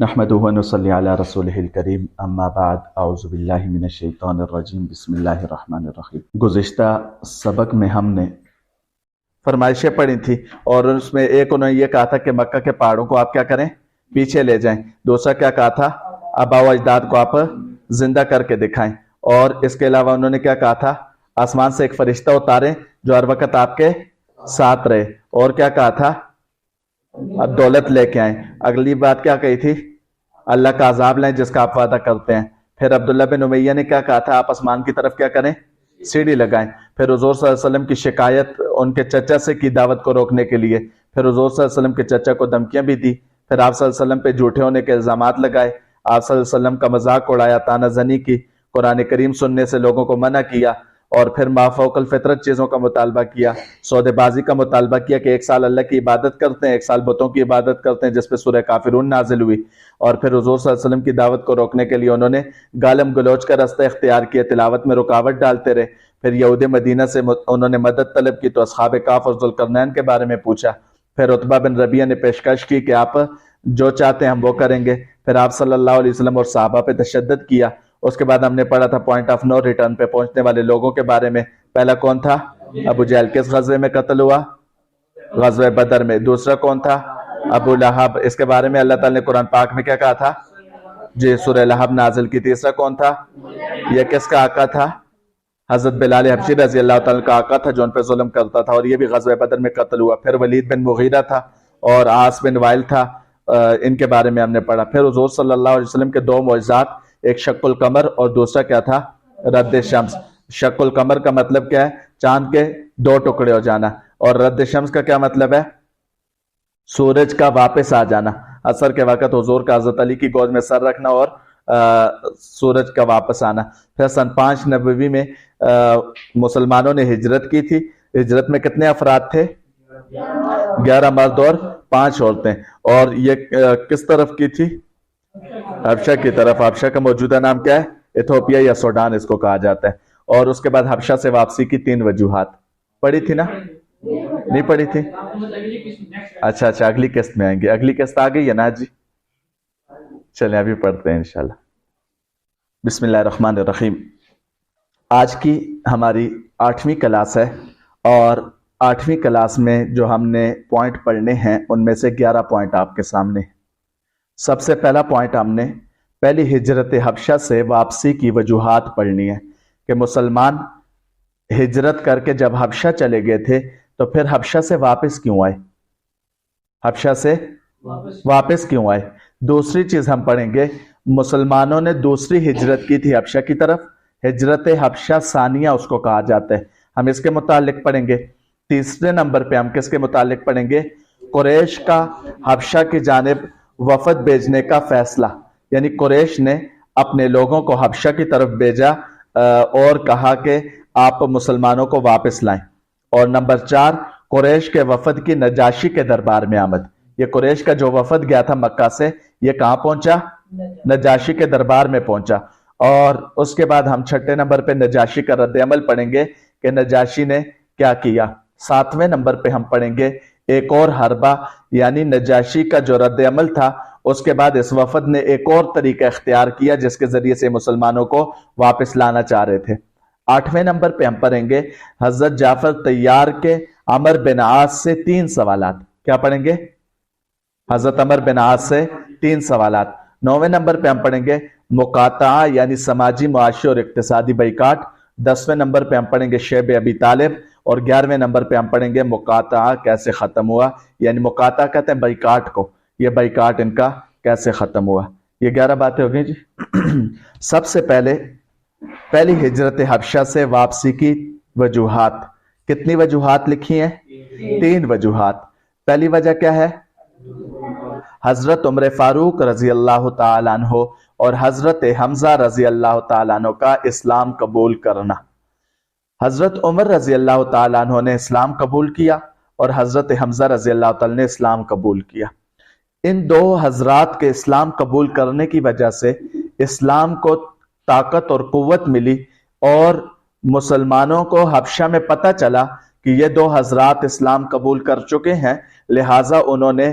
نحمدہ و نصلی علی رسولہ الکریم اما بعد اعوذ باللہ من الشیطان الرجیم بسم اللہ الرحمن الرحیم۔ گزشتہ سبق میں ہم نے فرمائشیں پڑھی تھی اور اس میں ایک انہوں نے یہ کہا تھا کہ مکہ کے پہاڑوں کو آپ کیا کریں، پیچھے لے جائیں۔ دوسرا کیا کہا تھا، آباء و اجداد کو آپ زندہ کر کے دکھائیں۔ اور اس کے علاوہ انہوں نے کیا کہا تھا، آسمان سے ایک فرشتہ اتاریں جو ہر وقت آپ کے ساتھ رہے۔ اور کیا کہا تھا، اب دولت لے کے آئیں۔ اگلی بات کیا کہی تھی، اللہ کا عذاب لیں جس کا آپ وعدہ کرتے ہیں۔ پھر عبداللہ بن امیہ نے کیا کہا تھا، آپ آسمان کی طرف کیا کریں، سیڑھی لگائیں۔ پھر حضور صلی اللہ علیہ وسلم کی شکایت ان کے چچا سے کی دعوت کو روکنے کے لیے۔ پھر حضور صلی اللہ علیہ وسلم کے چچا کو دھمکیاں بھی دی۔ پھر آپ صلی اللہ علیہ وسلم پہ جھوٹے ہونے کے الزامات لگائے، آپ صلی اللہ علیہ وسلم کا مذاق اڑایا، طعنہ زنی کی، قرآن کریم سننے سے لوگوں کو منع کیا، اور پھر ما فوق الفطرت چیزوں کا مطالبہ کیا، سودے بازی کا مطالبہ کیا کہ ایک سال اللہ کی عبادت کرتے ہیں، ایک سال بتوں کی عبادت کرتے ہیں، جس پہ سورہ کافرون نازل ہوئی۔ اور پھر حضور صلی اللہ علیہ وسلم کی دعوت کو روکنے کے لیے انہوں نے گالم گلوچ کا رستہ اختیار کیا، تلاوت میں رکاوٹ ڈالتے رہے۔ پھر یہود مدینہ سے انہوں نے مدد طلب کی تو اصحاب کہف اور ذوالقرنین کے بارے میں پوچھا۔ پھر عتبہ بن ربیعہ نے پیشکش کی کہ آپ جو چاہتے ہیں ہم وہ کریں گے۔ پھر آپ صلی اللہ علیہ وسلم اور صحابہ پہ تشدد کیا۔ اس کے بعد ہم نے پڑھا تھا پوائنٹ آف نو ریٹرن پہ پہنچنے والے لوگوں کے بارے میں۔ پہلا کون تھا، ابو جہل، کس غزوے میں قتل ہوا، غزوہ بدر میں۔ دوسرا کون تھا، ابو لہب، اس کے بارے میں اللہ تعالیٰ نے قرآن پاک میں کیا کہا تھا، جی سورہ لہب نازل کی۔ تیسرا کون تھا، یہ کس کا آقا تھا، حضرت بلال حبشی رضی اللہ تعالیٰ کا آقا تھا جو ان پہ ظلم کرتا تھا، اور یہ بھی غزوہ بدر میں قتل ہوا۔ پھر ولید بن مغیرہ تھا اور عاص بن وائل تھا، ان کے بارے میں ہم نے پڑھا۔ پھر حضور صلی اللہ علیہ وسلم کے دو معجزات، ایک شق القمر اور دوسرا کیا تھا، رد شمس۔ شق القمر کا مطلب کیا ہے، چاند کے دو ٹکڑے ہو جانا، اور رد شمس کا کیا مطلب ہے، سورج کا واپس آ جانا۔ عصر کے وقت حضور کا حضرت علی کی گود میں سر رکھنا اور سورج کا واپس آنا۔ پھر سن 5 نبوی میں مسلمانوں نے ہجرت کی تھی۔ ہجرت میں کتنے افراد تھے، 11 مرد اور 5 عورتیں، اور یہ کس طرف کی تھی، حبشہ کی طرف۔ حبشہ کا موجودہ نام کیا ہے، ایتھوپیا یا سوڈان اس کو کہا جاتا ہے۔ اور اس کے بعد حبشہ سے واپسی کی 3 وجوہات پڑھی تھی نا، نہیں پڑھی تھی، اچھا اگلی قسط میں آئیں گے۔ اگلی قسط آ گئی ہے نا جی، چلیں ابھی پڑھتے ہیں انشاءاللہ۔ بسم اللہ الرحمن الرحیم۔ آج کی ہماری 8ویں کلاس ہے، اور 8ویں کلاس میں جو ہم نے پوائنٹ پڑھنے ہیں ان میں سے 11 پوائنٹ آپ کے سامنے ہیں۔ سب سے پہلا پوائنٹ ہم نے پہلی ہجرت حبشہ سے واپسی کی وجوہات پڑھنی ہے کہ مسلمان ہجرت کر کے جب حبشہ چلے گئے تھے تو پھر حبشہ سے واپس کیوں آئے، حبشہ سے واپس کیوں آئے۔ دوسری چیز ہم پڑھیں گے، مسلمانوں نے دوسری ہجرت کی تھی حبشہ کی طرف، ہجرت حبشہ ثانیہ اس کو کہا جاتا ہے، ہم اس کے متعلق پڑھیں گے۔ تیسرے نمبر پہ ہم کس کے متعلق پڑھیں گے، قریش کا حبشہ کی جانب وفد بھیجنے کا فیصلہ، یعنی قریش نے اپنے لوگوں کو حبشہ کی طرف بھیجا اور کہا کہ آپ مسلمانوں کو واپس لائیں۔ اور نمبر 4، قریش کے وفد کی نجاشی کے دربار میں آمد۔ یہ قریش کا جو وفد گیا تھا مکہ سے، یہ کہاں پہنچا، نجاشی کے دربار میں پہنچا۔ اور اس کے بعد ہم 6 نمبر پہ نجاشی کا رد عمل پڑھیں گے کہ نجاشی نے کیا کیا۔ 7ویں نمبر پہ ہم پڑھیں گے ایک اور حربہ، یعنی نجاشی کا جو رد عمل تھا، اس کے بعد اس وفد نے ایک اور طریقہ اختیار کیا جس کے ذریعے سے مسلمانوں کو واپس لانا چاہ رہے تھے۔ 8ویں نمبر پہ ہم پڑھیں گے حضرت جعفر طیار کے عمر بن عاص سے 3 سوالات۔ کیا پڑھیں گے، حضرت عمر بن عاص سے 3 سوالات۔ 9ویں نمبر پہ ہم پڑھیں گے مقاطعہ، یعنی سماجی، معاشی اور اقتصادی بائیکاٹ۔ 10ویں نمبر پہ ہم پڑھیں گے شیب ابی طالب، اور 11ویں نمبر پہ ہم پڑھیں گے مقاطعہ کیسے ختم ہوا، یعنی مقاطعہ کہتے ہیں بائیکاٹ کو، یہ بائیکاٹ ان کا کیسے ختم ہوا۔ یہ 11 باتیں ہو گئی جی۔ سب سے پہلی ہجرت حبشہ سے واپسی کی وجوہات، کتنی وجوہات لکھی ہیں، 3 وجوہات۔ پہلی وجہ کیا ہے، حضرت عمر فاروق رضی اللہ تعالیٰ عنہ اور حضرت حمزہ رضی اللہ تعالیٰ عنہ کا اسلام قبول کرنا۔ حضرت عمر رضی اللہ تعالیٰ عنہ نے اسلام قبول کیا اور حضرت حمزہ رضی اللہ تعالیٰ نے اسلام قبول کیا۔ ان 2 حضرات کے اسلام قبول کرنے کی وجہ سے اسلام کو طاقت اور قوت ملی، اور مسلمانوں کو حبشہ میں پتہ چلا کہ یہ 2 حضرات اسلام قبول کر چکے ہیں، لہٰذا انہوں نے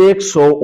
100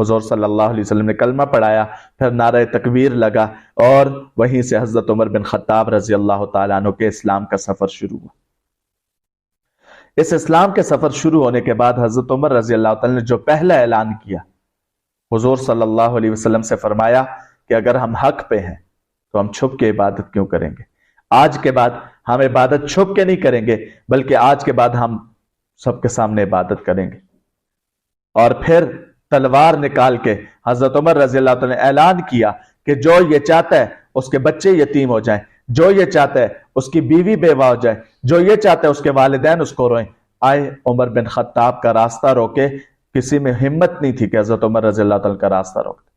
حضور صلی اللہ علیہ وسلم نے کلمہ پڑھایا، پھر نعرہ تکبیر لگا، اور وہیں سے حضرت عمر بن خطاب رضی اللہ تعالیٰ عنہ کے اسلام کا سفر شروع ہوا۔ اس اسلام کے سفر شروع ہونے کے بعد حضرت عمر رضی اللہ تعالیٰ نے جو پہلا اعلان کیا، حضور صلی اللہ علیہ وسلم سے فرمایا کہ اگر ہم حق پہ ہیں تو ہم چھپ کے عبادت کیوں کریں گے؟ آج کے بعد ہم عبادت چھپ کے نہیں کریں گے، بلکہ آج کے بعد ہم سب کے سامنے عبادت کریں گے۔ اور پھر تلوار نکال کے حضرت عمر رضی اللہ تعالیٰ نے اعلان کیا کہ جو یہ چاہتا ہے اس کے بچے یتیم ہو جائیں، جو یہ چاہتا ہے اس کی بیوی بیوہ ہو جائے، جو یہ چاہتا ہے اس کے والدین اس کو روئیں۔ آئے عمر بن خطاب کا راستہ روکے، کسی میں ہمت نہیں تھی کہ حضرت عمر رضی اللہ تعالیٰ کا راستہ روکے۔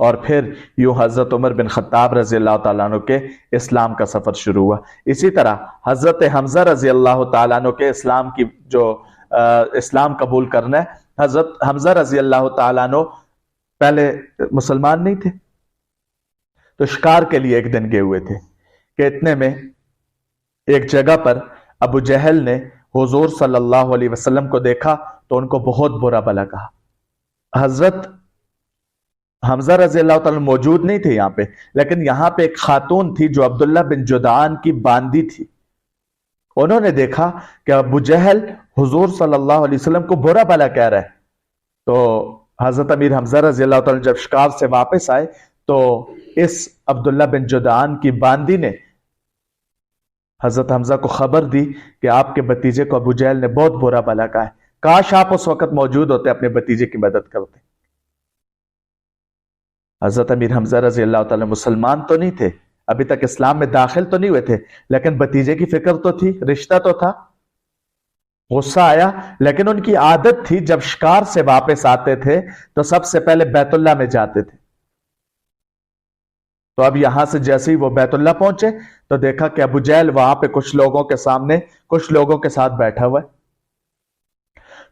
اور پھر یوں حضرت عمر بن خطاب رضی اللہ تعالیٰ عنہ کے اسلام کا سفر شروع ہوا۔ اسی طرح حضرت حمزہ رضی اللہ تعالیٰ عنہ کے اسلام کی جو اسلام قبول کرنا ہے، حضرت حمزہ رضی اللہ تعالیٰ عنہ پہلے مسلمان نہیں تھے، تو شکار کے لیے ایک دن گئے ہوئے تھے کہ اتنے میں ایک جگہ پر ابو جہل نے حضور صلی اللہ علیہ وسلم کو دیکھا تو ان کو بہت برا بھلا کہا۔ حضرت حمزہ رضی اللہ تعالیٰ موجود نہیں تھے یہاں پہ، لیکن یہاں پہ ایک خاتون تھی جو عبداللہ بن جدعان کی باندی تھی۔ انہوں نے دیکھا کہ ابو جہل حضور صلی اللہ علیہ وسلم کو برا بھلا کہہ رہا ہے، تو حضرت امیر حمزہ رضی اللہ تعالیٰ جب شکار سے واپس آئے تو اس عبداللہ بن جدعان کی باندی نے حضرت حمزہ کو خبر دی کہ آپ کے بھتیجے کو ابو جہل نے بہت برا بھلا کہا ہے، کاش آپ اس وقت موجود ہوتے، اپنے بھتیجے کی مدد کرتے۔ حضرت امیر حمزہ رضی اللہ تعالیٰ مسلمان تو نہیں تھے، ابھی تک اسلام میں داخل تو نہیں ہوئے تھے، لیکن بھتیجے کی فکر تو تھی، رشتہ تو تھا۔ غصہ آیا، لیکن ان کی عادت تھی جب شکار سے واپس آتے تھے تو سب سے پہلے بیت اللہ میں جاتے تھے۔ تو اب یہاں سے جیسے ہی وہ بیت اللہ پہنچے تو دیکھا کہ ابو جہل وہاں پہ کچھ لوگوں کے سامنے کچھ لوگوں کے ساتھ بیٹھا ہوا ہے۔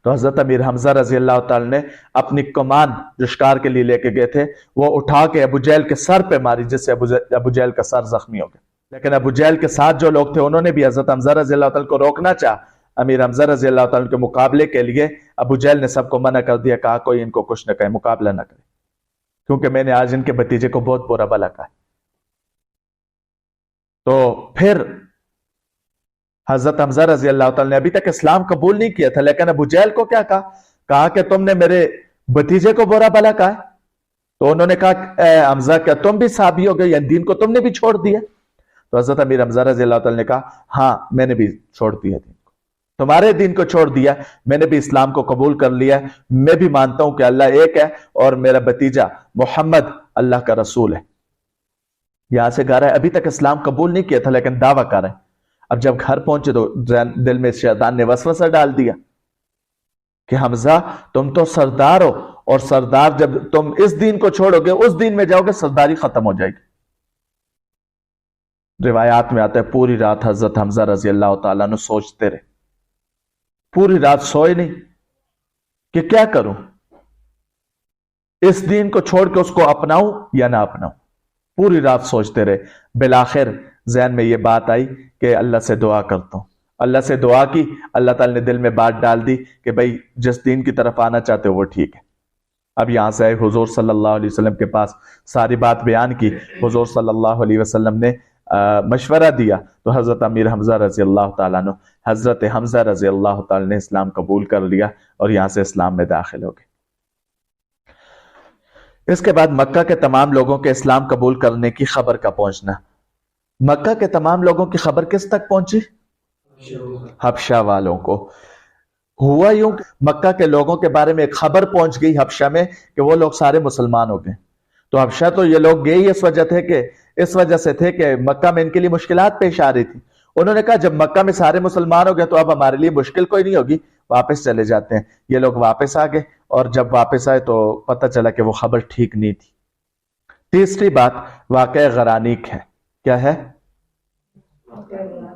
تو حضرت امیر حمزہ رضی اللہ تعالی نے اپنی کمان جو شکار کے لیے لے کے گئے تھے وہ اٹھا کے ابو جہل کے سر پہ ماری، جس سے ابو جہل کا سر زخمی ہو گیا۔ لیکن ابو جہل کے ساتھ جو لوگ تھے انہوں نے بھی حضرت حمزہ رضی اللہ تعالی کو روکنا چاہا۔ امیر حمزہ رضی اللہ تعالی کے مقابلے کے لیے ابو جہل نے سب کو منع کر دیا، کہا کوئی ان کو کچھ نہ کہے، مقابلہ نہ کرے، کیونکہ میں نے آج ان کے بھتیجے کو بہت برا بھلا کہا۔ تو پھر حضرت حمزہ رضی اللہ تعالی نے ابھی تک اسلام قبول نہیں کیا تھا، لیکن ابو جہل کو کیا کہا کہ تم نے میرے بھتیجے کو برا بھلا کہا ہے۔ تو انہوں نے کہا اے حمزہ کیا تم بھی صحابی ہو گئے، یعنی دین کو تم نے بھی چھوڑ دیا؟ تو حضرت امیر حمزہ رضی اللہ تعالی نے کہا ہاں میں نے بھی چھوڑ دیا دین کو، تمہارے دین کو چھوڑ دیا، میں نے بھی اسلام کو قبول کر لیا ہے، میں بھی مانتا ہوں کہ اللہ ایک ہے اور میرا بھتیجا محمد اللہ کا رسول ہے۔ یہاں سے کہہ رہا ہے ابھی تک اسلام قبول نہیں کیا تھا لیکن دعویٰ کر رہا ہے۔ اب جب گھر پہنچے تو دل میں شیطان نے وسوسہ ڈال دیا کہ حمزہ تم تو سردار ہو، اور سردار جب تم اس دین کو چھوڑو گے اس دین میں جاؤ گے سرداری ختم ہو جائے گی۔ روایات میں آتا ہے پوری رات حضرت حمزہ رضی اللہ تعالیٰ عنہ سوچتے رہے، پوری رات سوئے نہیں کہ کیا کروں، اس دین کو چھوڑ کے اس کو اپناؤں یا نہ اپناؤں، پوری رات سوچتے رہے۔ بالآخر ذہن میں یہ بات آئی کہ اللہ سے دعا کرتا ہوں، اللہ سے دعا کی، اللہ تعالی نے دل میں بات ڈال دی کہ بھائی جس دین کی طرف آنا چاہتے ہو وہ ٹھیک ہے۔ اب یہاں سے آئے حضور صلی اللہ علیہ وسلم کے پاس، ساری بات بیان کی، حضور صلی اللہ علیہ وسلم نے مشورہ دیا، تو حضرت امیر حمزہ رضی اللہ تعالیٰ عنہ، حضرت حمزہ رضی اللہ تعالیٰ نے اسلام قبول کر لیا اور یہاں سے اسلام میں داخل ہو گئے۔ اس کے بعد مکہ کے تمام لوگوں کے اسلام قبول کرنے کی خبر کا پہنچنا۔ مکہ کے تمام لوگوں کی خبر کس تک پہنچی؟ حبشہ والوں کو۔ ہوا یوں کہ مکہ کے لوگوں کے بارے میں ایک خبر پہنچ گئی حبشہ میں کہ وہ لوگ سارے مسلمان ہو گئے۔ تو حبشہ تو یہ لوگ گئے ہی اس وجہ سے تھے کہ مکہ میں ان کے لیے مشکلات پیش آ رہی تھی۔ انہوں نے کہا جب مکہ میں سارے مسلمان ہو گئے تو اب ہمارے لیے مشکل کوئی نہیں ہوگی، واپس چلے جاتے ہیں۔ یہ لوگ واپس آ گئے، اور جب واپس آئے تو پتہ چلا کہ وہ خبر ٹھیک نہیں تھی۔ تیسری بات واقعہ غرانیق ہے۔ کیا ہے؟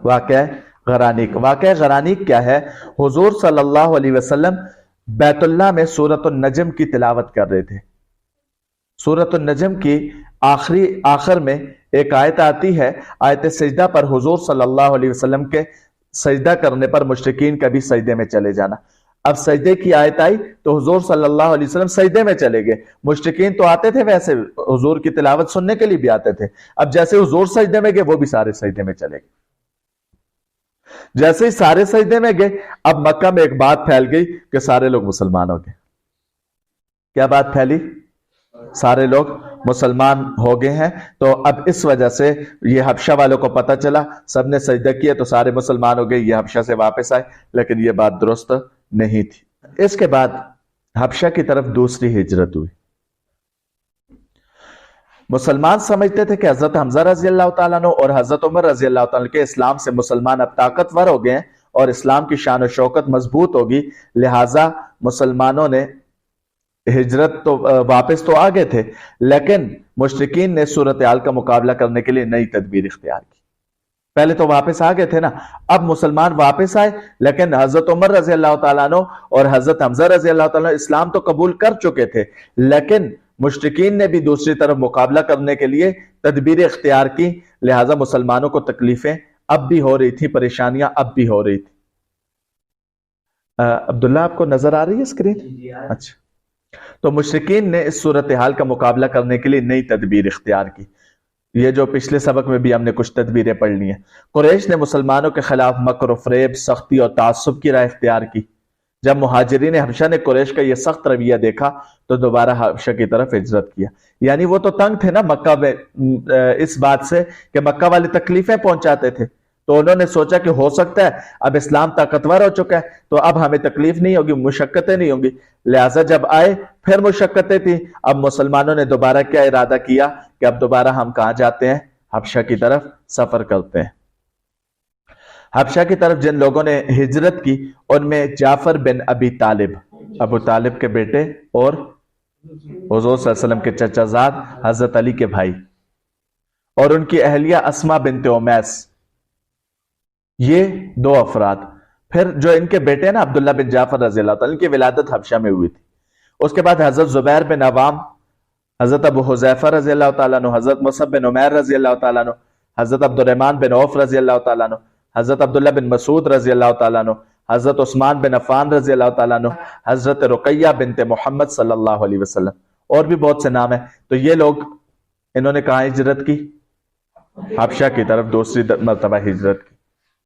واقعہ غرانیق۔ واقعہ غرانیق کیا ہے؟ حضور صلی اللہ علیہ وسلم بیت اللہ میں سورۃ النجم کی تلاوت کر رہے تھے۔ سورۃ النجم کی آخر میں ایک آیت آتی ہے، آیت سجدہ پر حضور صلی اللہ علیہ وسلم کے سجدہ کرنے پر مشرکین کا بھی سجدے میں چلے جانا۔ اب سجدے کی آیت آئی تو حضور صلی اللہ علیہ وسلم سجدے میں چلے گئے. مشرکین تو آتے تھے ویسے حضور کی تلاوت سننے کے لیے بھی آتے تھے. اب جیسے حضور سجدے میں گئے وہ بھی سارے سجدے میں چلے گئے. جیسے ہی سارے سجدے میں گئے اب مکہ میں ایک بات پھیل گئی کہ سارے لوگ مسلمان ہو گئے. کیا بات پھیلی؟ سارے لوگ مسلمان ہو گئے ہیں. تو اب اس وجہ سے یہ حبشہ والوں کو پتہ چلا, سب نے سجدہ کیا تو سارے مسلمان ہو گئے, یہ حبشہ سے واپس آئے. لیکن یہ بات درست نہیں تھی. اس کے بعد حبشہ کی طرف دوسری ہجرت ہوئی. مسلمان سمجھتے تھے کہ حضرت حمزہ رضی اللہ تعالیٰ عنہ اور حضرت عمر رضی اللہ تعالیٰ عنہ کے اسلام سے مسلمان اب طاقتور ہو گئے ہیں اور اسلام کی شان و شوکت مضبوط ہوگی, لہٰذا مسلمانوں نے ہجرت تو واپس تو آگے تھے, لیکن مشرکین نے صورتحال کا مقابلہ کرنے کے لیے نئی تدبیر اختیار کی. پہلے تو واپس آ گئے تھے نا, اب مسلمان واپس آئے, لیکن حضرت عمر رضی اللہ تعالیٰ عنہ اور حضرت حمزہ رضی اللہ تعالیٰ عنہ اسلام تو قبول کر چکے تھے, لیکن مشرکین نے بھی دوسری طرف مقابلہ کرنے کے لیے تدبیر اختیار کی, لہٰذا مسلمانوں کو تکلیفیں اب بھی ہو رہی تھی, پریشانیاں اب بھی ہو رہی تھی. عبداللہ آپ کو نظر آ رہی ہے اسکرین؟ اچھا. تو مشرکین نے اس صورتحال کا مقابلہ کرنے کے لیے نئی تدبیر اختیار کی. یہ جو پچھلے سبق میں بھی ہم نے کچھ تدبیریں پڑھ لی ہیں. قریش نے مسلمانوں کے خلاف مکر و فریب, سختی اور تعصب کی راہ اختیار کی. جب مہاجرین حبشہ نے قریش کا یہ سخت رویہ دیکھا تو دوبارہ حبشہ کی طرف ہجرت کیا. یعنی وہ تو تنگ تھے نا مکہ میں اس بات سے کہ مکہ والے تکلیفیں پہنچاتے تھے, تو انہوں نے سوچا کہ ہو سکتا ہے اب اسلام طاقتور ہو چکا ہے تو اب ہمیں تکلیف نہیں ہوگی, مشقتیں نہیں ہوں گی. لہٰذا جب آئے پھر مشقتیں تھیں. اب مسلمانوں نے دوبارہ کیا ارادہ کیا کہ اب دوبارہ ہم کہاں جاتے ہیں؟ حبشہ کی طرف سفر کرتے ہیں. حبشہ کی طرف جن لوگوں نے ہجرت کی ان میں جعفر بن ابی طالب, ابو طالب کے بیٹے اور حضور صلی اللہ علیہ وسلم کے چچا زاد حضرت علی کے بھائی, اور ان کی اہلیہ اسما بنت امیس, یہ دو افراد. پھر جو ان کے بیٹے ہیں نا عبداللہ بن جعفر رضی اللہ تعالیٰ, ان کی ولادت حبشہ میں ہوئی تھی. اس کے بعد حضرت زبیر بن عوام, حضرت ابو حذیفہ رضی اللہ تعالیٰ عنہ, حضرت مصعب بن عمیر رضی اللہ تعالیٰ عنہ, حضرت عبد الرحمن بن عوف رضی اللہ تعالیٰ عنہ, حضرت عبداللہ بن مسعود رضی اللہ تعالیٰ عنہ, حضرت عثمان بن عفان رضی اللہ تعالیٰ عنہ, حضرت رقیہ بنت محمد صلی اللہ علیہ وسلم, اور بھی بہت سے نام ہیں. تو یہ لوگ انہوں نے کہاں ہجرت کی؟ حبشہ کی طرف دوسری مرتبہ ہجرت کی.